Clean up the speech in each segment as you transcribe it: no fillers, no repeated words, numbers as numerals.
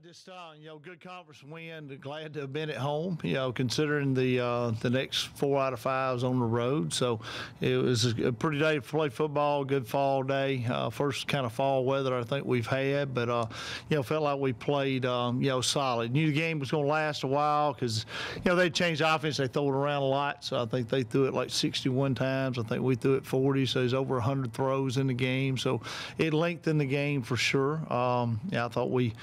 Just good conference win. Glad to have been at home. Considering the next 4 out of 5s on the road, so it was a pretty day to play football. Good fall day, first kind of fall weather I think we've had, but felt like we played solid. Knew the game was going to last a while because they changed the offense. They throw it around a lot, so I think they threw it like 61 times. I think we threw it 40, so there's over 100 throws in the game. So it lengthened the game for sure. I thought we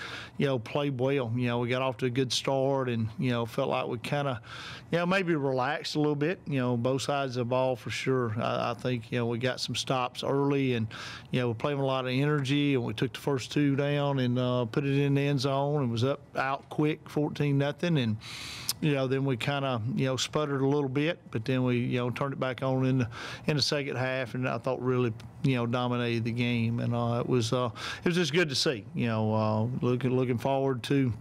played well. We got off to a good start and, felt like we kind of, maybe relaxed a little bit, both sides of the ball for sure. I think, we got some stops early and, we played with a lot of energy and we took the first 2 down and put it in the end zone and was out quick, 14-0. And, then we kind of, sputtered a little bit, but then we, turned it back on in the second half and I thought really, dominated the game. And it was just good to see, looking forward to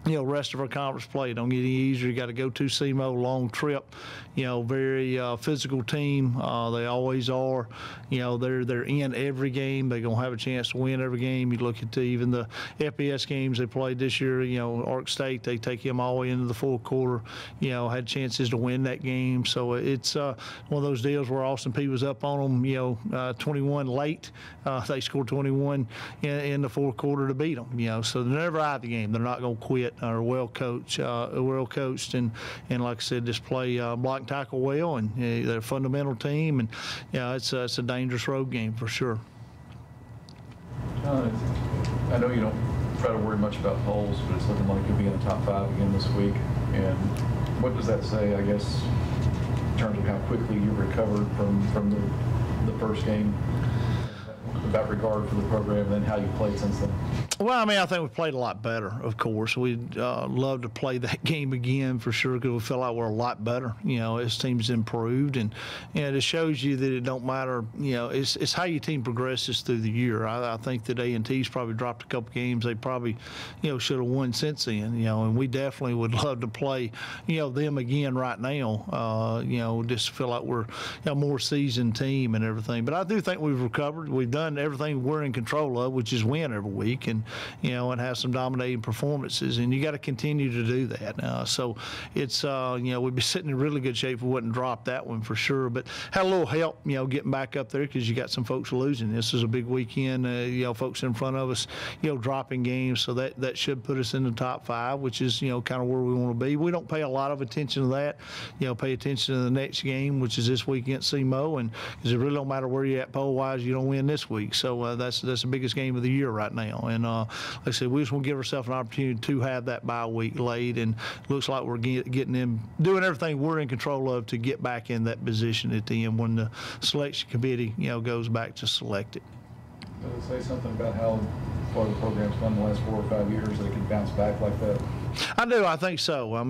rest of our conference play. Don't get any easier. You got to go to SEMO, long trip. Very physical team. They always are. They're in every game. They're gonna have a chance to win every game. You look at even the FBS games they played this year. Ark State, they take him all the way into the fourth quarter. Had chances to win that game. So it's one of those deals where Austin Peay was up on them. 21 late. They scored 21 in the fourth quarter to beat them. So they're never out of the game. They're not gonna quit. Are well coached, and like I said, just play block and tackle well, and they're a fundamental team, and it's a dangerous road game for sure. I know you don't try to worry much about polls, but it's looking like you'll be in the top 5 again this week. And what does that say, I guess, in terms of how quickly you recovered from the first game, about regard for the program, and then how you played since then? Well, I think we played a lot better, of course. We'd love to play that game again for sure because we feel like we're a lot better, as teams improved. And it shows you that it don't matter, it's how your team progresses through the year. I think that A&T's probably dropped a couple games they probably, should have won since then, and we definitely would love to play, them again right now, just feel like we're a more seasoned team and everything. But I do think we've recovered. We've done everything we're in control of, which is win every week. And have some dominating performances, and you got to continue to do that. So it's, we'd be sitting in really good shape if we wouldn't drop that one for sure. But had a little help, getting back up there because you got some folks losing. This is a big weekend, folks in front of us, dropping games. So that should put us in the top 5, which is, kind of where we want to be. We don't pay a lot of attention to that. Pay attention to the next game, which is this week against SEMO, and because it really don't matter where you're at poll-wise, you don't win this week. So that's the biggest game of the year right now. And like I said, we just want to give ourselves an opportunity to have that bye week late, and looks like we're getting them doing everything we're in control of to get back in that position at the end when the selection committee, goes back to select it. Does it say something about how far the program's gone the last 4 or 5 years that it can bounce back like that? I do. I think so.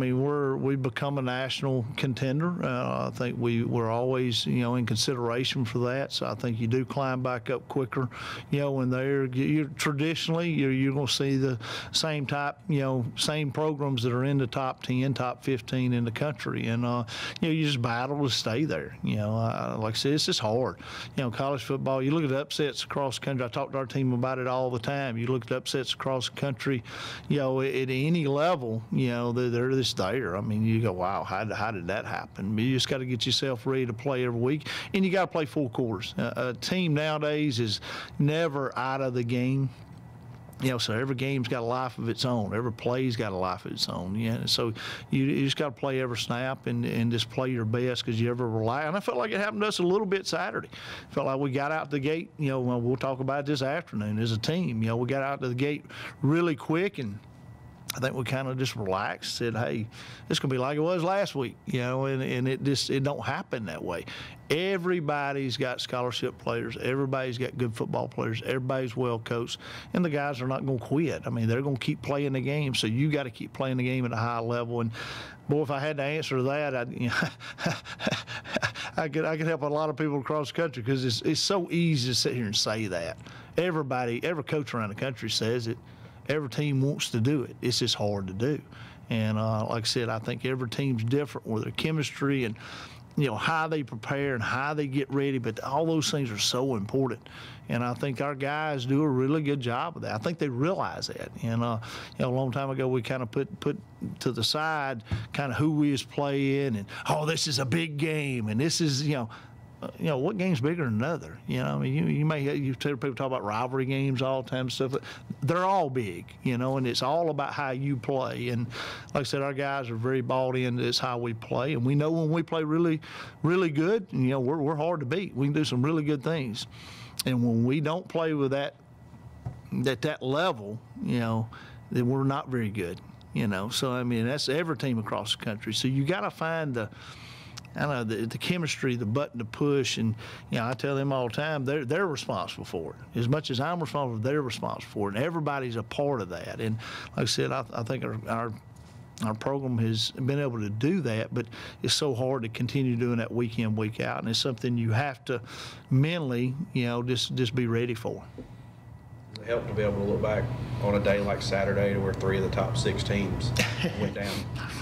We've become a national contender. I think we're always, in consideration for that. So I think you do climb back up quicker, when traditionally you're going to see the same type, same programs that are in the top 10, top 15 in the country, and you just battle to stay there. Like I said, it's just hard. College football. You look at the upsets across the country. I talk to our team about it all the time. You look at the upsets across the country. At any level, they're just there. You go, wow, how did that happen? You just got to get yourself ready to play every week, and you got to play full quarters. A team nowadays is never out of the game. So every game's got a life of its own. Every play's got a life of its own. So you just got to play every snap and just play your best because you ever rely. And I felt like it happened to us a little bit Saturday. Felt like we got out the gate. We'll talk about it this afternoon as a team. We got out to the gate really quick, and I think we kind of just relaxed, said, hey, it's going to be like it was last week, and it don't happen that way. Everybody's got scholarship players. Everybody's got good football players. Everybody's well coached, and the guys are not going to quit. They're going to keep playing the game, so you got to keep playing the game at a high level. And, boy, if I had to answer to that, I could help a lot of people across the country because it's so easy to sit here and say that. Every coach around the country says it. Every team wants to do it. It's just hard to do. And like I said, I think every team's different with their chemistry and how they prepare and how they get ready, but all those things are so important. And I think our guys do a really good job of that. I think they realize that. And a long time ago we kind of put to the side kind of who we was playing, and this is a big game, and this is what game's bigger than another? I mean, you hear people talk about rivalry games all the time and stuff. But they're all big, and it's all about how you play. And like I said, our guys are very bought into this how we play, and we know when we play really, really good, we're hard to beat. We can do some really good things, and when we don't play with that level, then we're not very good. So I mean, that's every team across the country. So you got to find the chemistry, the button to push, and I tell them all the time they're responsible for it. As much as I'm responsible, they're responsible for it, and everybody's a part of that. And like I said, I think our program has been able to do that, but it's so hard to continue doing that week in, week out, and it's something you have to mentally, just be ready for. It helped to be able to look back on a day like Saturday to where 3 of the top 6 teams went down.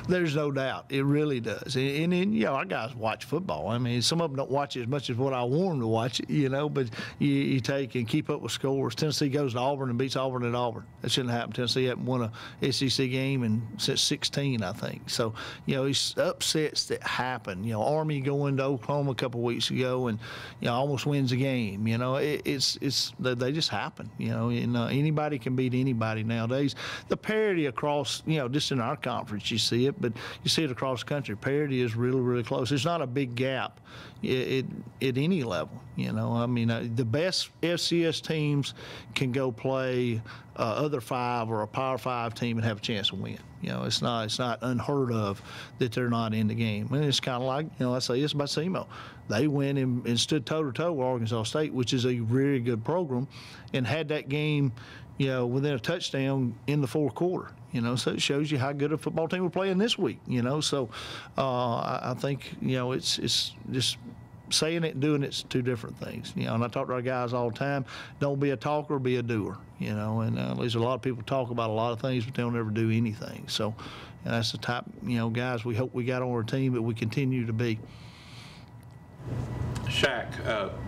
There's no doubt. It really does. And our guys watch football. I mean, some of them don't watch it as much as what I want them to watch it, but you take and keep up with scores. Tennessee goes to Auburn and beats Auburn at Auburn. That shouldn't happen. Tennessee hasn't won a SEC game since 16, I think. So, it's upsets that happen. Army going to Oklahoma a couple weeks ago and, almost wins a game. They just happen, and anybody can beat anybody nowadays. The parity across, just in our conference, you see it, but you see it across the country. Parity is really, really close. There's not a big gap at any level. I mean, the best FCS teams can go play other 5 or a Power 5 team and have a chance to win. It's not unheard of that they're not in the game. And it's kind of like, I say this about SEMO. They went and stood toe-to-toe with Arkansas State, which is a very good program, and had that game, within a touchdown in the fourth quarter. So it shows you how good a football team we're playing this week. So I think it's just saying it and doing it's 2 different things. And I talk to our guys all the time. Don't be a talker, be a doer. And there's a lot of people talk about a lot of things, but they don't ever do anything. So that's the type guys we hope we got on our team, but we continue to be. Shaq,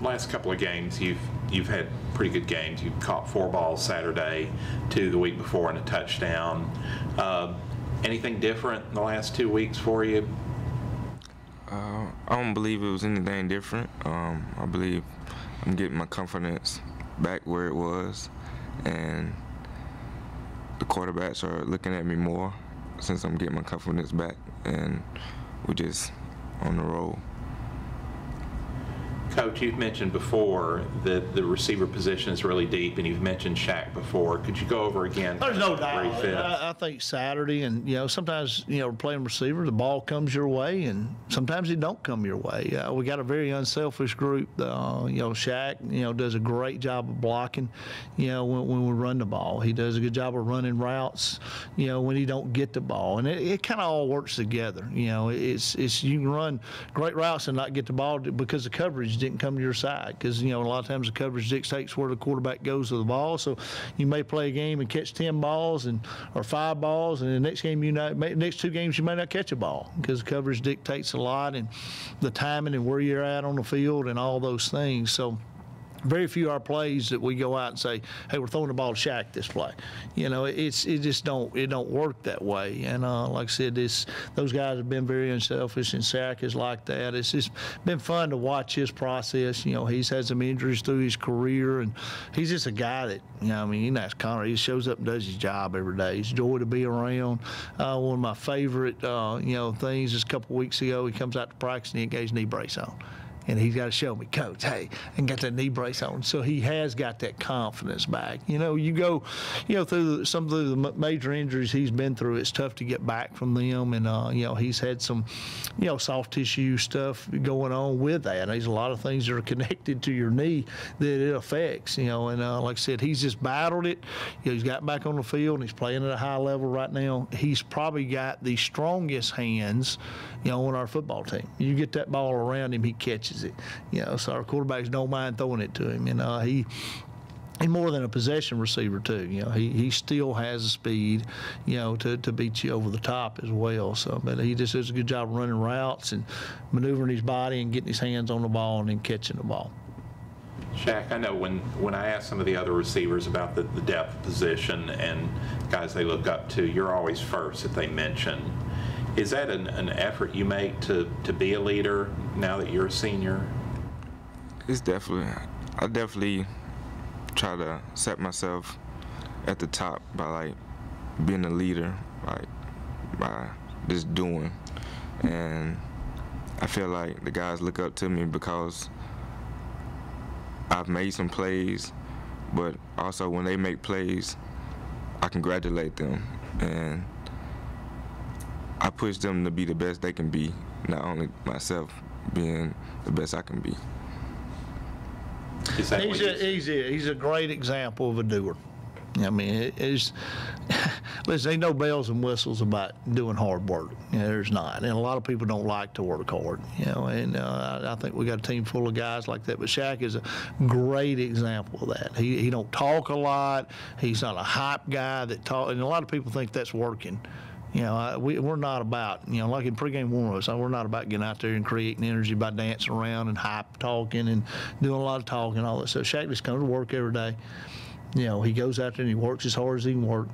last couple of games you've had pretty good games. You've caught 4 balls Saturday, 2 the week before, and a touchdown. Anything different in the last 2 weeks for you? I don't believe it was anything different. I believe I'm getting my confidence back where it was, and the quarterbacks are looking at me more since I'm getting my confidence back, and we're just on the roll. Coach, you've mentioned before that the receiver position is really deep, and you've mentioned Shaq before. Could you go over again? There's no doubt. I think Saturday, and sometimes playing receiver, the ball comes your way, and sometimes it don't come your way. We got a very unselfish group. Shaq, does a great job of blocking. When we run the ball, he does a good job of running routes. When he don't get the ball, and it kind of all works together. It's you can run great routes and not get the ball because the coverage didn't come to your side, because a lot of times the coverage dictates where the quarterback goes with the ball. So you may play a game and catch 10 balls or 5 balls, and the next game next 2 games you may not catch a ball because the coverage dictates a lot, and the timing and where you're at on the field and all those things. So very few of our plays that we go out and say, hey, we're throwing the ball to Shaq this play. It just don't work that way. And like I said, those guys have been very unselfish, and Shaq is like that. It's just been fun to watch his process. He's had some injuries through his career, and he's just a guy that, that's Connor. He shows up and does his job every day. He's a joy to be around. One of my favorite, things is a couple weeks ago, he comes out to practice and he got his knee brace on. And he's got to show me, Coach, hey, and got that knee brace on. So he has got that confidence back. You go, through some of the major injuries he's been through, it's tough to get back from them. And, he's had some, soft tissue stuff going on with that. And there's a lot of things that are connected to your knee that it affects, And like I said, he's just battled it. He's got back on the field, and he's playing at a high level right now. He's probably got the strongest hands, on our football team. You get that ball around him, he catches it. So our quarterbacks don't mind throwing it to him. and more than a possession receiver too. He still has the speed, to beat you over the top as well. So, but he just does a good job running routes and maneuvering his body and getting his hands on the ball and then catching the ball. Shaq, I know when I ask some of the other receivers about the depth of position and guys they look up to, you're always first that they mention. Is that an effort you make to be a leader now that you're a senior? It's I definitely try to set myself at the top by being a leader, by just doing. And I feel like the guys look up to me because I've made some plays, but also when they make plays, I congratulate them. And I push them to be the best they can be, not only myself being the best I can be. He's a great example of a doer. I mean, listen, ain't no bells and whistles about doing hard work. There's not, and a lot of people don't like to work hard. And I think we got a team full of guys like that. But Shaq is a great example of that. He don't talk a lot. He's not a hype guy that talk. And a lot of people think that's working. We're not about, like in pregame warm-ups, we're not about getting out there and creating energy by dancing around and hype talking and doing a lot of talking and all that. So Shaq just comes to work every day. He goes out there and he works as hard as he can work,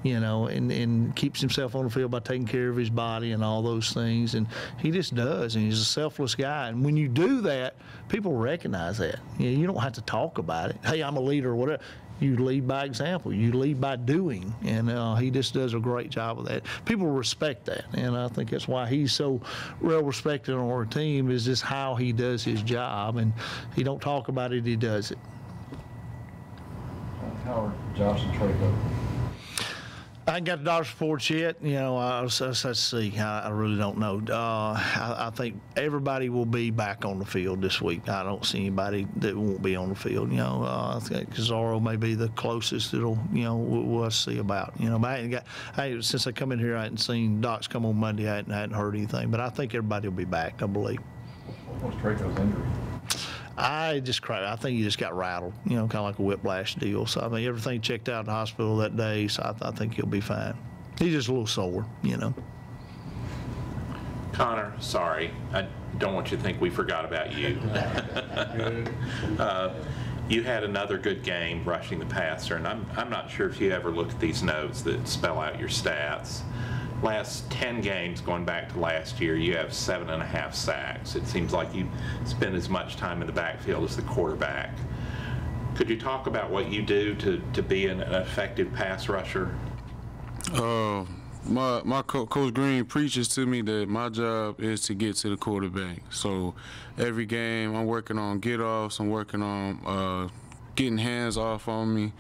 and keeps himself on the field by taking care of his body and all those things. And he just does, and he's a selfless guy. And when you do that, people recognize that. You don't have to talk about it. Hey, I'm a leader or whatever. You lead by example. You lead by doing, and he just does a great job of that. People respect that, and I think that's why he's so well respected on our team, is just how he does his job, and he don't talk about it, he does it. How are Josh and Trey doing? I ain't got the doctor's reports yet. Let's see. I really don't know. I think everybody will be back on the field this week. I don't see anybody that won't be on the field. I think Zorro may be the closest we'll see about. But since I come in here, I hadn't seen docs come on Monday. I hadn't heard anything. But I think everybody will be back, I believe. What was Traco's injury? I think he just got rattled, kind of like a whiplash deal. So, I mean, everything checked out in the hospital that day, so I think he'll be fine. He's just a little sore, Connor, sorry. I don't want you to think we forgot about you. You had another good game rushing the passer, and I'm not sure if you ever looked at these notes that spell out your stats. Last 10 games going back to last year, you have 7.5 sacks. It seems like you spend as much time in the backfield as the quarterback. Could you talk about what you do to be an effective pass rusher? My Coach Green preaches to me that my job is to get to the quarterback. So every game I'm working on get-offs, I'm working on getting hands off on me.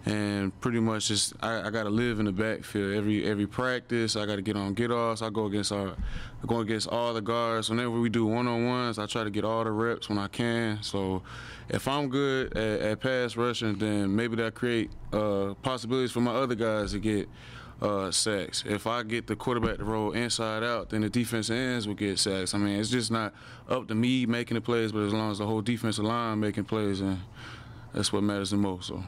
And pretty much just I got to live in the backfield. Every practice, I got to get on get-offs. I go against all the guards. Whenever we do one-on-ones, I try to get all the reps when I can. So if I'm good at pass rushing, then maybe that create possibilities for my other guys to get sacks. If I get the quarterback to roll inside out, then the defensive ends will get sacks. I mean, it's just not up to me making the plays, but as long as the whole defensive line making plays, and that's what matters the most. So.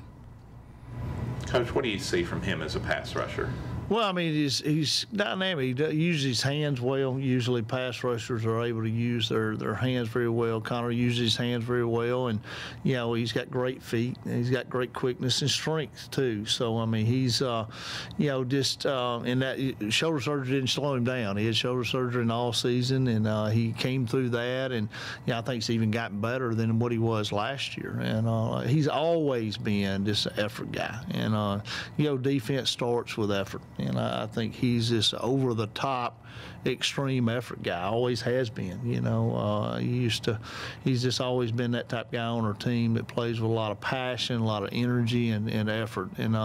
Coach, what do you see from him as a pass rusher? Well, I mean, he's dynamic. He uses his hands well. Usually pass rushers are able to use their hands very well. Connor uses his hands very well, and, he's got great feet. And he's got great quickness and strength, too. So, I mean, he's, just in that shoulder surgery didn't slow him down. He had shoulder surgery in all season, and he came through that. And, I think he's even gotten better than what he was last year. And he's always been just an effort guy. And, defense starts with effort. And I think he's this over-the-top, extreme effort guy. Always has been. He's just always been that type of guy on our team that plays with a lot of passion, a lot of energy, and effort. And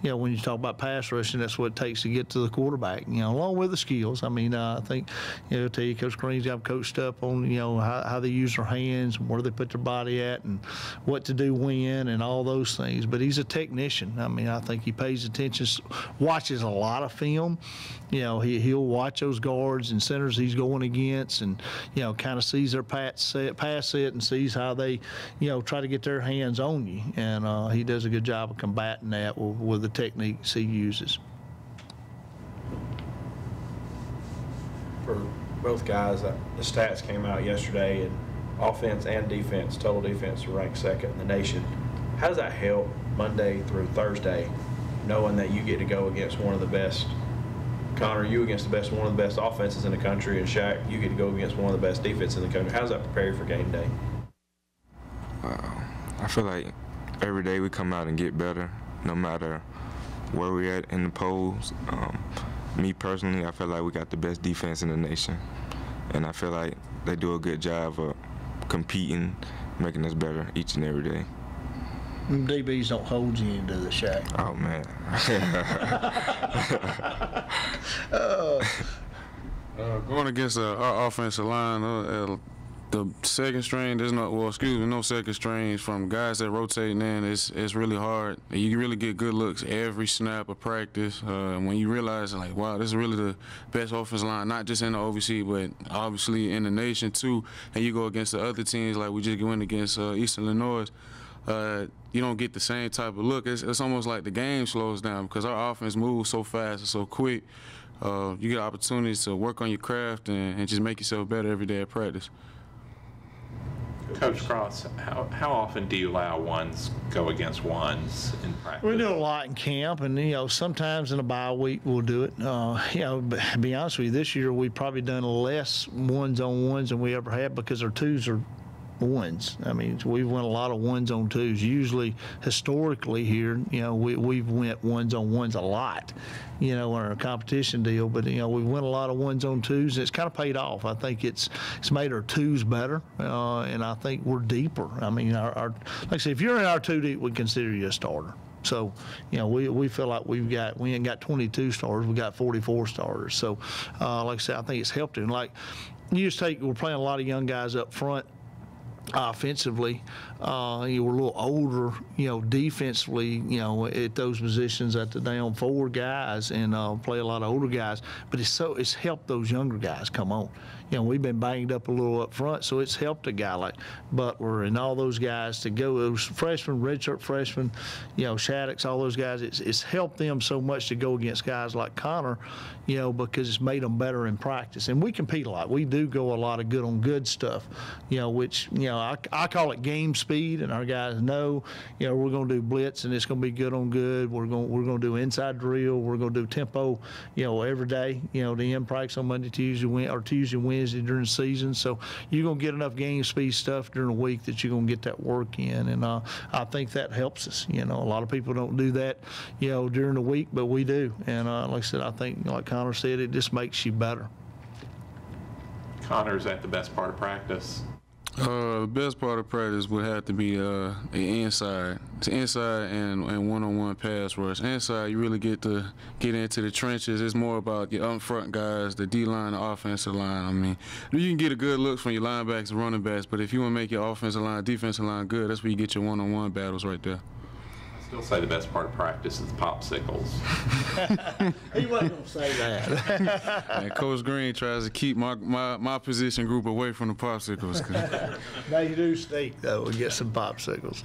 when you talk about pass rushing, that's what it takes to get to the quarterback. Along with the skills. I mean, I think I'll tell you, Coach Green's got coached up on how they use their hands, and where they put their body at, and what to do when, and all those things. But he's a technician. I mean, I think he pays attention, watches a lot of film. He'll watch those guards and centers he's going against, and kind of sees their pass set and sees how they try to get their hands on you, and he does a good job of combating that with the techniques he uses. For both guys, the stats came out yesterday, and offense and defense, total defense, are ranked second in the nation. How does that help Monday through Thursday, knowing that you get to go against one of the best? Connor, you against one of the best offenses in the country, and Shaq, you get to go against one of the best defenses in the country. How does that prepare you for game day? I feel like every day we come out and get better, no matter where we're at in the polls. Me personally, I feel like we got the best defense in the nation, and I feel like they do a good job of competing, making us better each and every day. DBs don't hold you into the Shaq. Oh, man. Going against our offensive line, the second string, no second strings from guys that rotate in. It's really hard. You really get good looks every snap of practice. When you realize, like, wow, this is really the best offensive line, not just in the OVC, but obviously in the nation too. And you go against the other teams, like we just went against Eastern Illinois. You don't get the same type of look. It's almost like the game slows down because our offense moves so fast and so quick. You get opportunities to work on your craft and just make yourself better every day at practice. Coach Cross, how often do you allow ones go against ones in practice? We do a lot in camp, and sometimes in a bye week we'll do it. But to be honest with you, this year we've probably done less ones on ones than we ever have because our twos are ones. I mean, we've went a lot of ones on twos. Usually, historically here, we've went ones on ones a lot, in our competition deal. But we went a lot of ones on twos, and it's kind of paid off. I think it's made our twos better, and I think we're deeper. I mean, our like I said, if you're in our two deep, we consider you a starter. So, we feel like we ain't got 22 starters, we got 44 starters. So, like I said, I think it's helped him. Like we're playing a lot of young guys up front. Offensively, we're a little older, defensively, at those positions at the down four guys, and play a lot of older guys. But it's helped those younger guys come on. We've been banged up a little up front, so it's helped a guy like Butler and all those guys to go. Those freshmen, redshirt freshmen, Shaddix, all those guys. It's helped them so much to go against guys like Connor, because it's made them better in practice. And we compete a lot. We do go a lot of good on good stuff, which I call it game speed, and our guys know, we're going to do blitz, and it's going to be good on good. We're going to do inside drill. We're going to do tempo, every day. The end practice on Monday, Tuesday, Wednesday during the season. So you're going to get enough game speed stuff during the week that you're going to get that work in, and I think that helps us. A lot of people don't do that, during the week, but we do. And like I said, I think, like Connor said, it just makes you better. Connor, is that the best part of practice? The best part of practice would have to be the inside. It's inside and one-on-one pass rush. Inside, you really get to get into the trenches. It's more about your up-front guys, the D-line, the offensive line. I mean, you can get a good look from your linebackers and running backs, but if you want to make your offensive line, defensive line good, that's where you get your one-on-one battles right there. Still say the best part of practice is popsicles. He wasn't going to say that. And Coach Green tries to keep my position group away from the popsicles. They do stink, though. We get some popsicles.